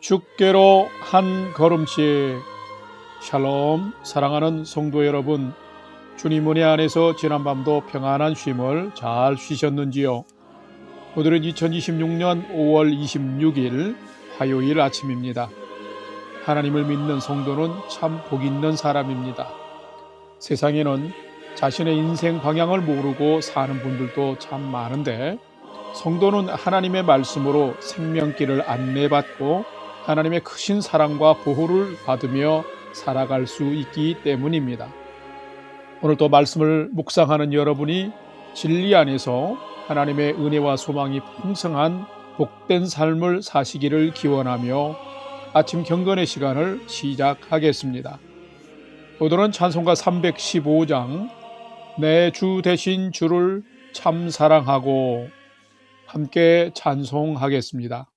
주께로 한 걸음씩. 샬롬. 사랑하는 성도 여러분, 주님 은혜 안에서 지난밤도 평안한 쉼을 잘 쉬셨는지요? 오늘은 2026년 5월 26일 화요일 아침입니다. 하나님을 믿는 성도는 참 복 있는 사람입니다. 세상에는 자신의 인생 방향을 모르고 사는 분들도 참 많은데, 성도는 하나님의 말씀으로 생명길을 안내받고 하나님의 크신 사랑과 보호를 받으며 살아갈 수 있기 때문입니다. 오늘도 말씀을 묵상하는 여러분이 진리 안에서 하나님의 은혜와 소망이 풍성한 복된 삶을 사시기를 기원하며 아침 경건의 시간을 시작하겠습니다. 오늘은 찬송가 315장 내 주 되신 주를 참 사랑하고 함께 찬송하겠습니다.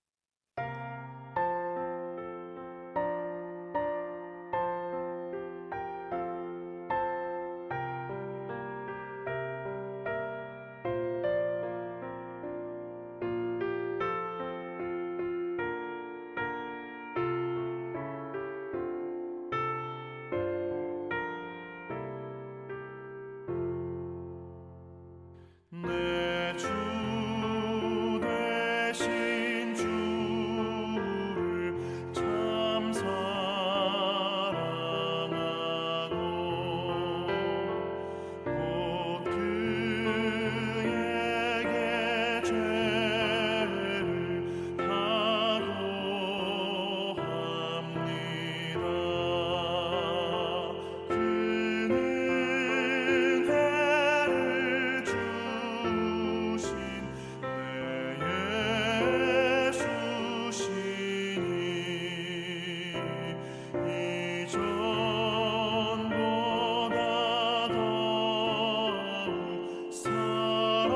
내 주 되신 주를 참 사랑하고 곧 그에게 죄를 사고합니다. 그는 은혜를 주신 내 예수시니 이전보다 더욱 사랑하옵소서.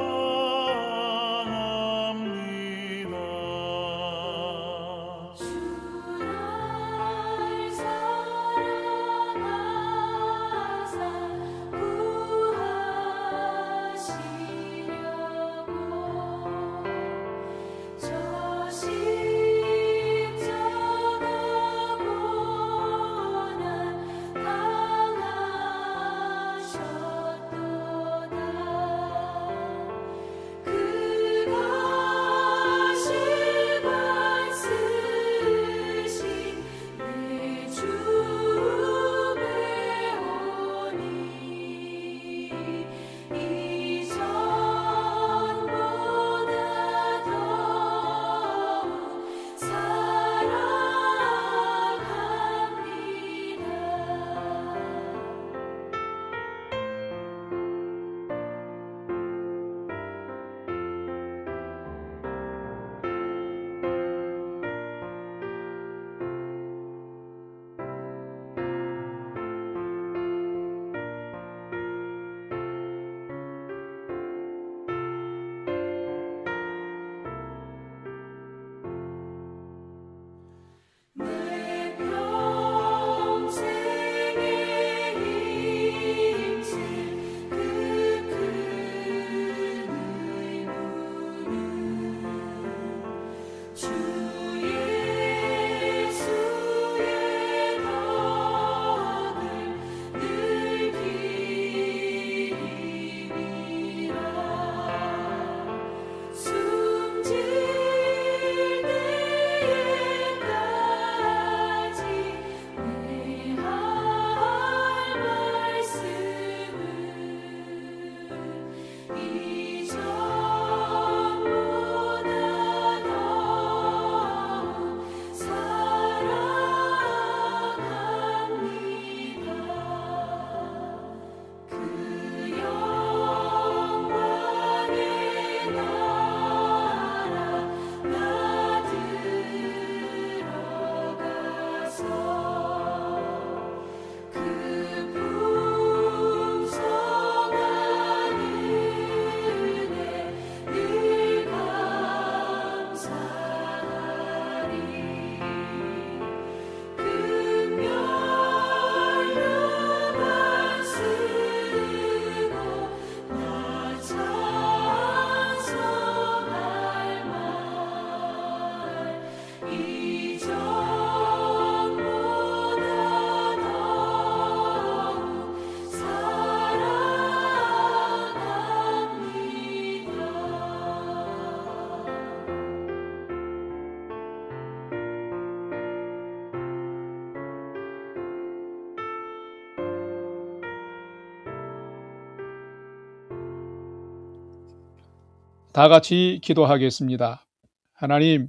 다 같이 기도하겠습니다. 하나님,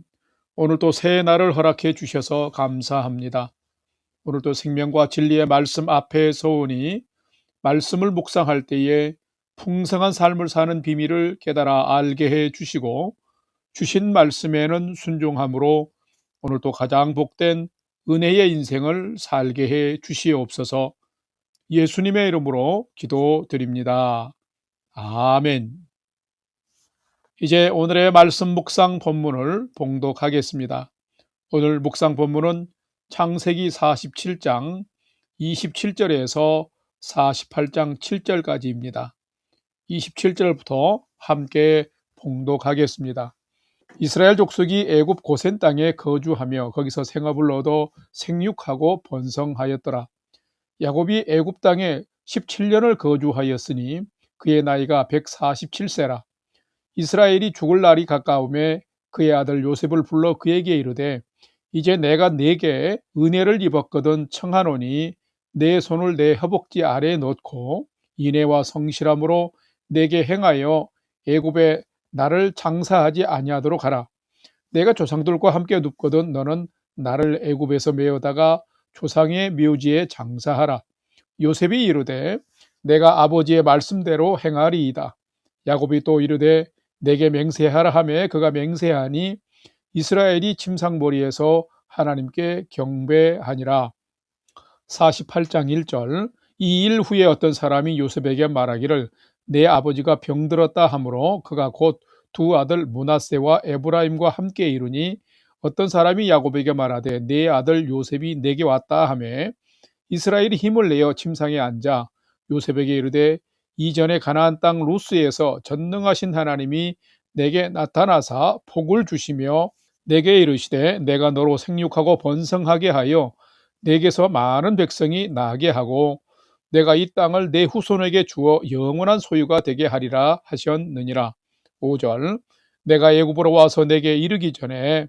오늘도 새 날을 허락해 주셔서 감사합니다. 오늘도 생명과 진리의 말씀 앞에 서오니 말씀을 묵상할 때에 풍성한 삶을 사는 비밀을 깨달아 알게 해 주시고 주신 말씀에는 순종함으로 오늘도 가장 복된 은혜의 인생을 살게 해 주시옵소서. 예수님의 이름으로 기도드립니다. 아멘. 이제 오늘의 말씀 묵상 본문을 봉독하겠습니다. 오늘 묵상 본문은 창세기 47장 27절에서 48장 7절까지입니다. 27절부터 함께 봉독하겠습니다. 이스라엘 족속이 애굽 고센 땅에 거주하며 거기서 생업을 얻어 생육하고 번성하였더라. 야곱이 애굽 땅에 17년을 거주하였으니 그의 나이가 147세라. 이스라엘이 죽을 날이 가까우매 그의 아들 요셉을 불러 그에게 이르되 이제 내가 네게 은혜를 입었거든 청하노니 내 손을 내 허벅지 아래에 넣고 인애와 성실함으로 내게 행하여 애굽에 나를 장사하지 아니하도록 하라. 내가 조상들과 함께 눕거든 너는 나를 애굽에서 메어다가 조상의 묘지에 장사하라. 요셉이 이르되 내가 아버지의 말씀대로 행하리이다. 야곱이 또 이르되 내게 맹세하라 하매 그가 맹세하니 이스라엘이 침상머리에서 하나님께 경배하니라. 48장 1절 이 일 후에 어떤 사람이 요셉에게 말하기를 내 아버지가 병들었다 하므로 그가 곧 두 아들 므낫세와 에브라임과 함께 이르니 어떤 사람이 야곱에게 말하되 내 아들 요셉이 내게 왔다 하매 이스라엘이 힘을 내어 침상에 앉아 요셉에게 이르되 이전에 가나안 땅 루스에서 전능하신 하나님이 내게 나타나사 복을 주시며 내게 이르시되 내가 너로 생육하고 번성하게 하여 내게서 많은 백성이 나게 하고 내가 이 땅을 내 후손에게 주어 영원한 소유가 되게 하리라 하셨느니라. 5절 내가 애굽으로 와서 내게 이르기 전에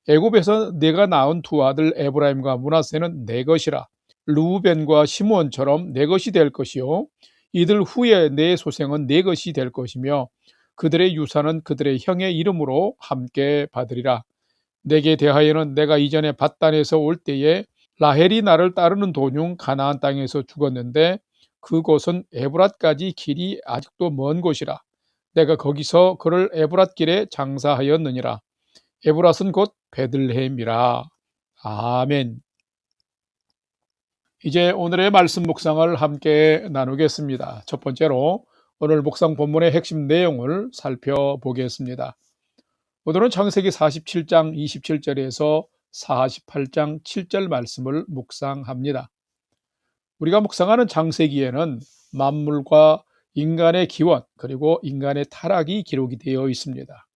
애굽에서 내가 낳은 두 아들 에브라임과 므낫세는 내 것이라. 르우벤과 시므온처럼 내 것이 될 것이요 이들 후에 내 소생은 내 것이 될 것이며 그들의 유산은 그들의 형의 이름으로 함께 받으리라. 내게 대하여는 내가 이전에 밧단에서 올 때에 라헬이 나를 따르는 도중 가나안 땅에서 죽었는데 그곳은 에브랏까지 길이 아직도 먼 곳이라. 내가 거기서 그를 에브랏 길에 장사하였느니라. 에브랏은 곧 베들레헴이라. 아멘. 이제 오늘의 말씀 묵상을 함께 나누겠습니다. 첫 번째로 오늘 묵상 본문의 핵심 내용을 살펴보겠습니다. 오늘은 창세기 47장 27절에서 48장 7절 말씀을 묵상합니다. 우리가 묵상하는 창세기에는 만물과 인간의 기원 그리고 인간의 타락이 기록이 되어 있습니다.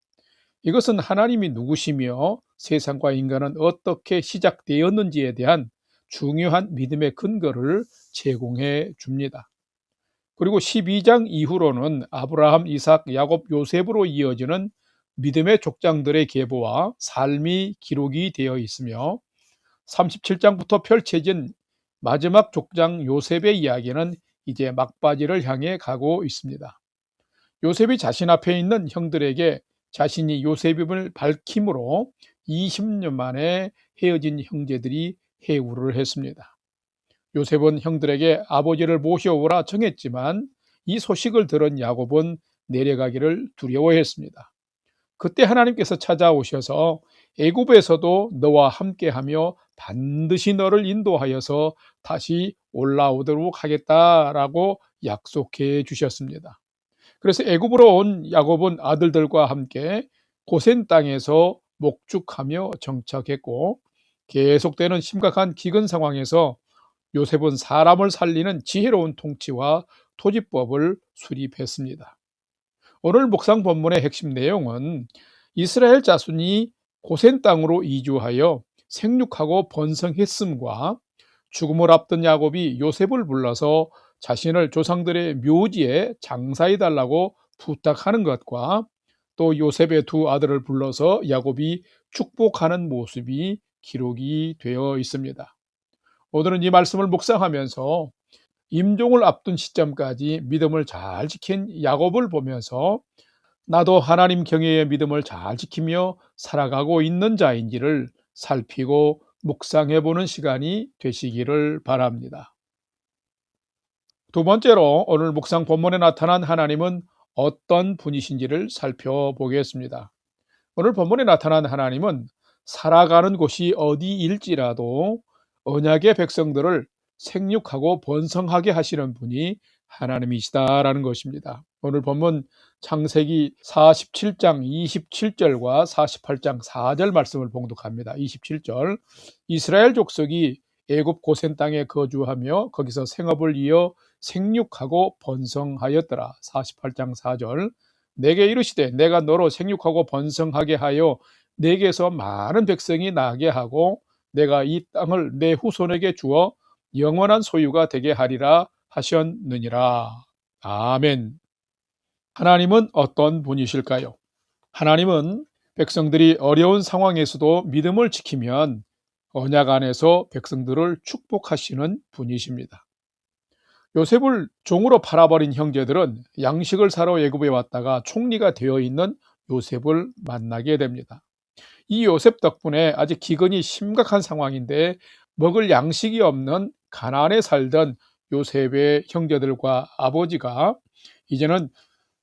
이것은 하나님이 누구시며 세상과 인간은 어떻게 시작되었는지에 대한 중요한 믿음의 근거를 제공해 줍니다. 그리고 12장 이후로는 아브라함, 이삭, 야곱, 요셉으로 이어지는 믿음의 족장들의 계보와 삶이 기록이 되어 있으며 37장부터 펼쳐진 마지막 족장 요셉의 이야기는 이제 막바지를 향해 가고 있습니다. 요셉이 자신 앞에 있는 형들에게 자신이 요셉임을 밝힘으로 20년 만에 헤어진 형제들이 해고를 했습니다. 요셉은 형들에게 아버지를 모셔오라 정했지만 이 소식을 들은 야곱은 내려가기를 두려워했습니다. 그때 하나님께서 찾아오셔서 애굽에서도 너와 함께하며 반드시 너를 인도하여서 다시 올라오도록 하겠다라고 약속해 주셨습니다. 그래서 애굽으로 온 야곱은 아들들과 함께 고센 땅에서 목축하며 정착했고 계속되는 심각한 기근 상황에서 요셉은 사람을 살리는 지혜로운 통치와 토지법을 수립했습니다. 오늘 묵상 본문의 핵심 내용은 이스라엘 자손이 고센 땅으로 이주하여 생육하고 번성했음과 죽음을 앞둔 야곱이 요셉을 불러서 자신을 조상들의 묘지에 장사해달라고 부탁하는 것과 또 요셉의 두 아들을 불러서 야곱이 축복하는 모습이 기록이 되어 있습니다. 오늘은 이 말씀을 묵상하면서 임종을 앞둔 시점까지 믿음을 잘 지킨 야곱을 보면서 나도 하나님 경외의 믿음을 잘 지키며 살아가고 있는 자인지를 살피고 묵상해 보는 시간이 되시기를 바랍니다. 두 번째로 오늘 묵상 본문에 나타난 하나님은 어떤 분이신지를 살펴보겠습니다. 오늘 본문에 나타난 하나님은 살아가는 곳이 어디일지라도 언약의 백성들을 생육하고 번성하게 하시는 분이 하나님이시다라는 것입니다. 오늘 본문 창세기 47장 27절과 48장 4절 말씀을 봉독합니다. 27절, 이스라엘 족속이 애굽 고센 땅에 거주하며 거기서 생업을 이어 생육하고 번성하였더라. 48장 4절, 내게 이르시되 내가 너로 생육하고 번성하게 하여 내게서 많은 백성이 나게 하고 내가 이 땅을 내 후손에게 주어 영원한 소유가 되게 하리라 하셨느니라. 아멘. 하나님은 어떤 분이실까요? 하나님은 백성들이 어려운 상황에서도 믿음을 지키면 언약 안에서 백성들을 축복하시는 분이십니다. 요셉을 종으로 팔아버린 형제들은 양식을 사러 애굽에 왔다가 총리가 되어 있는 요셉을 만나게 됩니다. 이 요셉 덕분에 아직 기근이 심각한 상황인데 먹을 양식이 없는 가나안에 살던 요셉의 형제들과 아버지가 이제는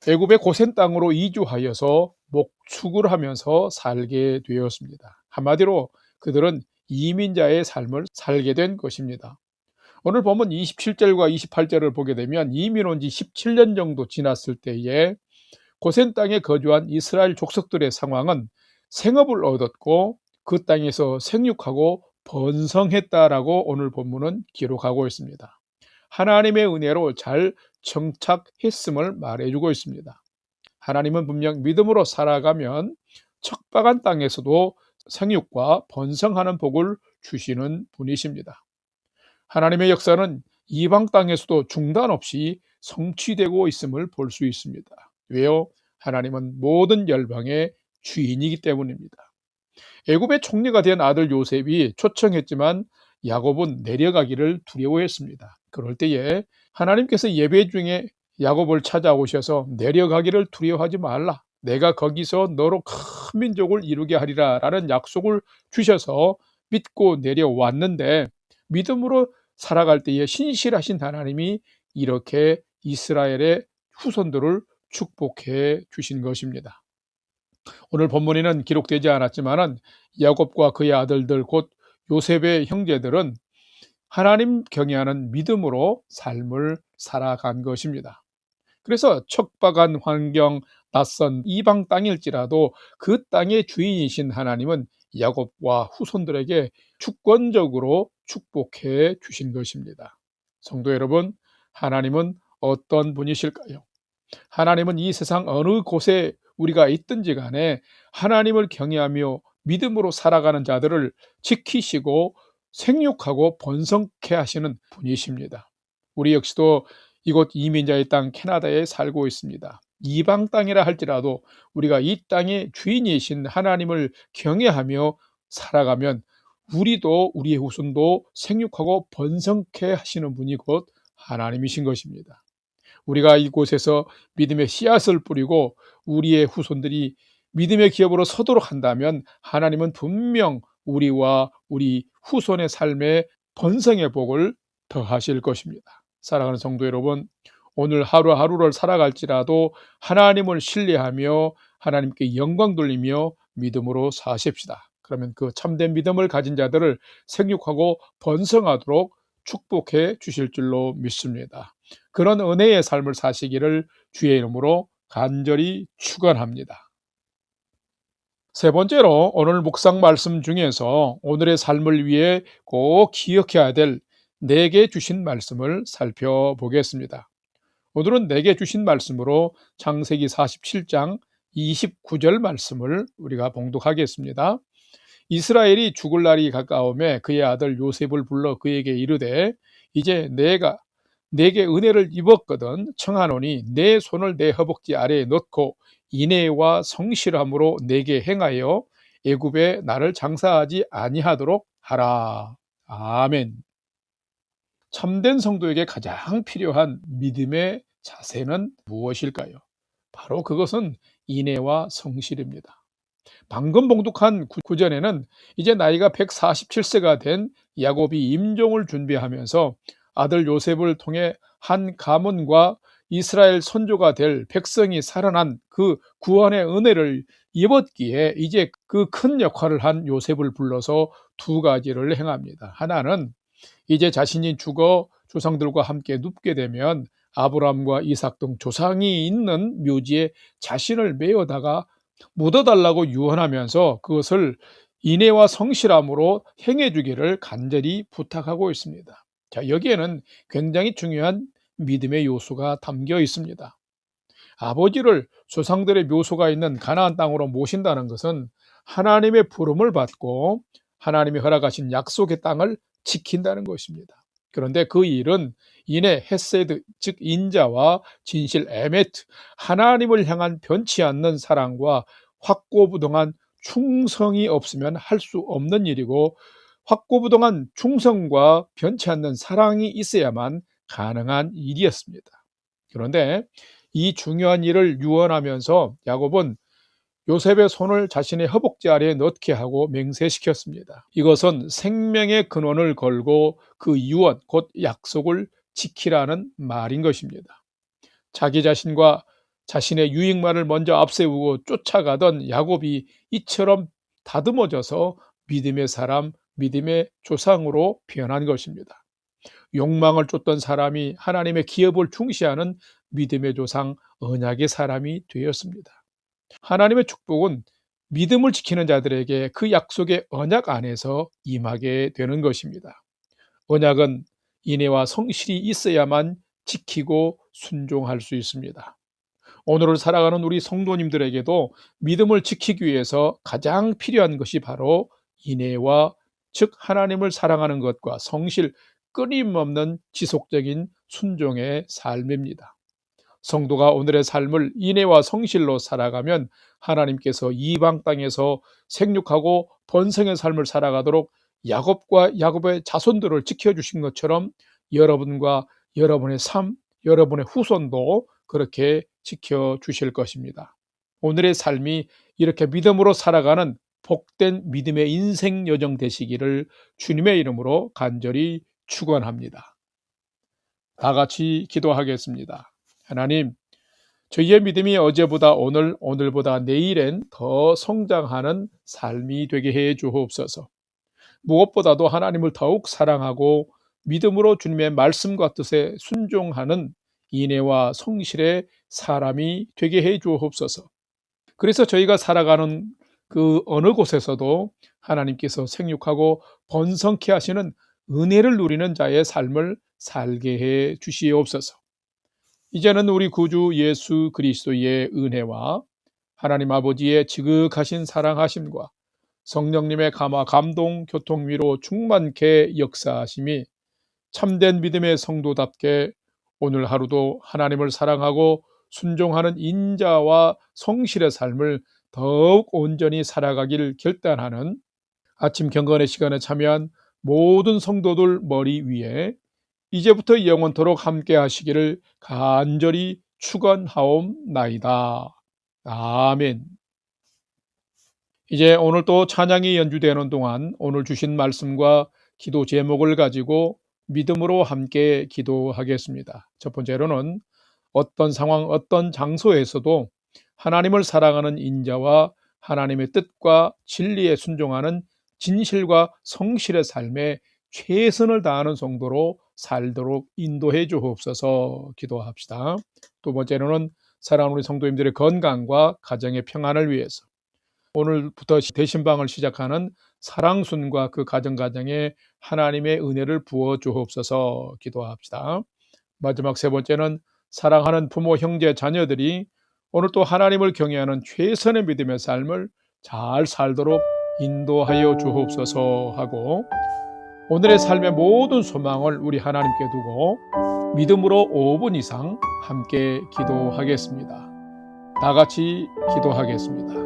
애굽의 고센 땅으로 이주하여서 목축을 하면서 살게 되었습니다. 한마디로 그들은 이민자의 삶을 살게 된 것입니다. 오늘 보면 27절과 28절을 보게 되면 이민 온 지 17년 정도 지났을 때에 고센 땅에 거주한 이스라엘 족속들의 상황은 생업을 얻었고 그 땅에서 생육하고 번성했다라고 오늘 본문은 기록하고 있습니다. 하나님의 은혜로 잘 정착했음을 말해주고 있습니다. 하나님은 분명 믿음으로 살아가면 척박한 땅에서도 생육과 번성하는 복을 주시는 분이십니다. 하나님의 역사는 이방 땅에서도 중단 없이 성취되고 있음을 볼 수 있습니다. 왜요? 하나님은 모든 열방의 주인이기 때문입니다. 애굽의 총리가 된 아들 요셉이 초청했지만 야곱은 내려가기를 두려워했습니다. 그럴 때에 하나님께서 예배 중에 야곱을 찾아오셔서 내려가기를 두려워하지 말라. 내가 거기서 너로 큰 민족을 이루게 하리라 라는 약속을 주셔서 믿고 내려왔는데 믿음으로 살아갈 때에 신실하신 하나님이 이렇게 이스라엘의 후손들을 축복해 주신 것입니다. 오늘 본문에는 기록되지 않았지만 야곱과 그의 아들들 곧 요셉의 형제들은 하나님 경외하는 믿음으로 삶을 살아간 것입니다. 그래서 척박한 환경, 낯선 이방 땅일지라도 그 땅의 주인이신 하나님은 야곱과 후손들에게 주권적으로 축복해 주신 것입니다. 성도 여러분, 하나님은 어떤 분이실까요? 하나님은 이 세상 어느 곳에 우리가 있든지 간에 하나님을 경외하며 믿음으로 살아가는 자들을 지키시고 생육하고 번성케 하시는 분이십니다. 우리 역시도 이곳 이민자의 땅 캐나다에 살고 있습니다. 이방 땅이라 할지라도 우리가 이 땅의 주인이신 하나님을 경외하며 살아가면 우리도 우리의 후손도 생육하고 번성케 하시는 분이 곧 하나님이신 것입니다. 우리가 이곳에서 믿음의 씨앗을 뿌리고 우리의 후손들이 믿음의 기업으로 서도록 한다면 하나님은 분명 우리와 우리 후손의 삶에 번성의 복을 더하실 것입니다. 사랑하는 성도 여러분, 오늘 하루하루를 살아갈지라도 하나님을 신뢰하며 하나님께 영광 돌리며 믿음으로 사십시다. 그러면 그 참된 믿음을 가진 자들을 생육하고 번성하도록 축복해 주실 줄로 믿습니다. 그런 은혜의 삶을 사시기를 주의 이름으로 간절히 축원합니다. 세 번째로 오늘 묵상 말씀 중에서 오늘의 삶을 위해 꼭 기억해야 될 내게 주신 말씀을 살펴보겠습니다. 오늘은 내게 주신 말씀으로 창세기 47장 29절 말씀을 우리가 봉독하겠습니다. 이스라엘이 죽을 날이 가까우매 그의 아들 요셉을 불러 그에게 이르되 이제 내가 내게 은혜를 입었거든 청하노니 내 손을 내 허벅지 아래에 넣고 인애와 성실함으로 내게 행하여 애굽에 나를 장사하지 아니하도록 하라. 아멘. 참된 성도에게 가장 필요한 믿음의 자세는 무엇일까요? 바로 그것은 인애와 성실입니다. 방금 봉독한 구절에는 이제 나이가 147세가 된 야곱이 임종을 준비하면서 아들 요셉을 통해 한 가문과 이스라엘 선조가 될 백성이 살아난 그 구원의 은혜를 입었기에 이제 그 큰 역할을 한 요셉을 불러서 두 가지를 행합니다. 하나는 이제 자신이 죽어 조상들과 함께 눕게 되면 아브라함과 이삭 등 조상이 있는 묘지에 자신을 메어다가 묻어달라고 유언하면서 그것을 인애와 성실함으로 행해주기를 간절히 부탁하고 있습니다. 자, 여기에는 굉장히 중요한 믿음의 요소가 담겨 있습니다. 아버지를 조상들의 묘소가 있는 가나안 땅으로 모신다는 것은 하나님의 부름을 받고 하나님이 허락하신 약속의 땅을 지킨다는 것입니다. 그런데 그 일은 인애, 헤세드, 즉 인자와 진실, 에메트, 하나님을 향한 변치 않는 사랑과 확고부동한 충성이 없으면 할 수 없는 일이고, 확고부동한 충성과 변치 않는 사랑이 있어야만 가능한 일이었습니다. 그런데 이 중요한 일을 유언하면서 야곱은 요셉의 손을 자신의 허벅지 아래에 넣게 하고 맹세시켰습니다. 이것은 생명의 근원을 걸고 그 유언, 곧 약속을 지키라는 말인 것입니다. 자기 자신과 자신의 유익만을 먼저 앞세우고 쫓아가던 야곱이 이처럼 다듬어져서 믿음의 사람, 믿음의 조상으로 변한 것입니다. 욕망을 쫓던 사람이 하나님의 기업을 중시하는 믿음의 조상, 언약의 사람이 되었습니다. 하나님의 축복은 믿음을 지키는 자들에게 그 약속의 언약 안에서 임하게 되는 것입니다. 언약은 인애와 성실이 있어야만 지키고 순종할 수 있습니다. 오늘을 살아가는 우리 성도님들에게도 믿음을 지키기 위해서 가장 필요한 것이 바로 인애와, 즉 하나님을 사랑하는 것과 성실, 끊임없는 지속적인 순종의 삶입니다. 성도가 오늘의 삶을 인애와 성실로 살아가면 하나님께서 이방 땅에서 생육하고 번성의 삶을 살아가도록 야곱과 야곱의 자손들을 지켜주신 것처럼 여러분과 여러분의 삶, 여러분의 후손도 그렇게 지켜주실 것입니다. 오늘의 삶이 이렇게 믿음으로 살아가는 복된 믿음의 인생 여정 되시기를 주님의 이름으로 간절히 축원합니다. 다 같이 기도하겠습니다. 하나님, 저희의 믿음이 어제보다 오늘, 오늘보다 내일엔 더 성장하는 삶이 되게 해 주옵소서. 무엇보다도 하나님을 더욱 사랑하고 믿음으로 주님의 말씀과 뜻에 순종하는 인애와 성실의 사람이 되게 해 주옵소서. 그래서 저희가 살아가는 그 어느 곳에서도 하나님께서 생육하고 번성케 하시는 은혜를 누리는 자의 삶을 살게 해 주시옵소서. 이제는 우리 구주 예수 그리스도의 은혜와 하나님 아버지의 지극하신 사랑하심과 성령님의 감화, 감동, 교통, 위로 충만케 역사하심이 참된 믿음의 성도답게 오늘 하루도 하나님을 사랑하고 순종하는 인자와 성실의 삶을 더욱 온전히 살아가길 결단하는 아침 경건의 시간에 참여한 모든 성도들 머리 위에 이제부터 영원토록 함께 하시기를 간절히 축원하옵나이다. 아멘. 이제 오늘 또 찬양이 연주되는 동안 오늘 주신 말씀과 기도 제목을 가지고 믿음으로 함께 기도하겠습니다. 첫 번째로는 어떤 상황, 어떤 장소에서도 하나님을 사랑하는 인자와 하나님의 뜻과 진리에 순종하는 진실과 성실의 삶에 최선을 다하는 성도로 살도록 인도해 주옵소서 기도합시다. 두 번째로는 사랑하는 우리 성도님들의 건강과 가정의 평안을 위해서 오늘부터 대신방을 시작하는 사랑순과 그 가정에 하나님의 은혜를 부어 주옵소서 기도합시다. 마지막 세 번째는 사랑하는 부모, 형제, 자녀들이 오늘 또 하나님을 경외하는 최선의 믿음의 삶을 잘 살도록 인도하여 주옵소서 하고 오늘의 삶의 모든 소망을 우리 하나님께 두고 믿음으로 5분 이상 함께 기도하겠습니다. 다 같이 기도하겠습니다.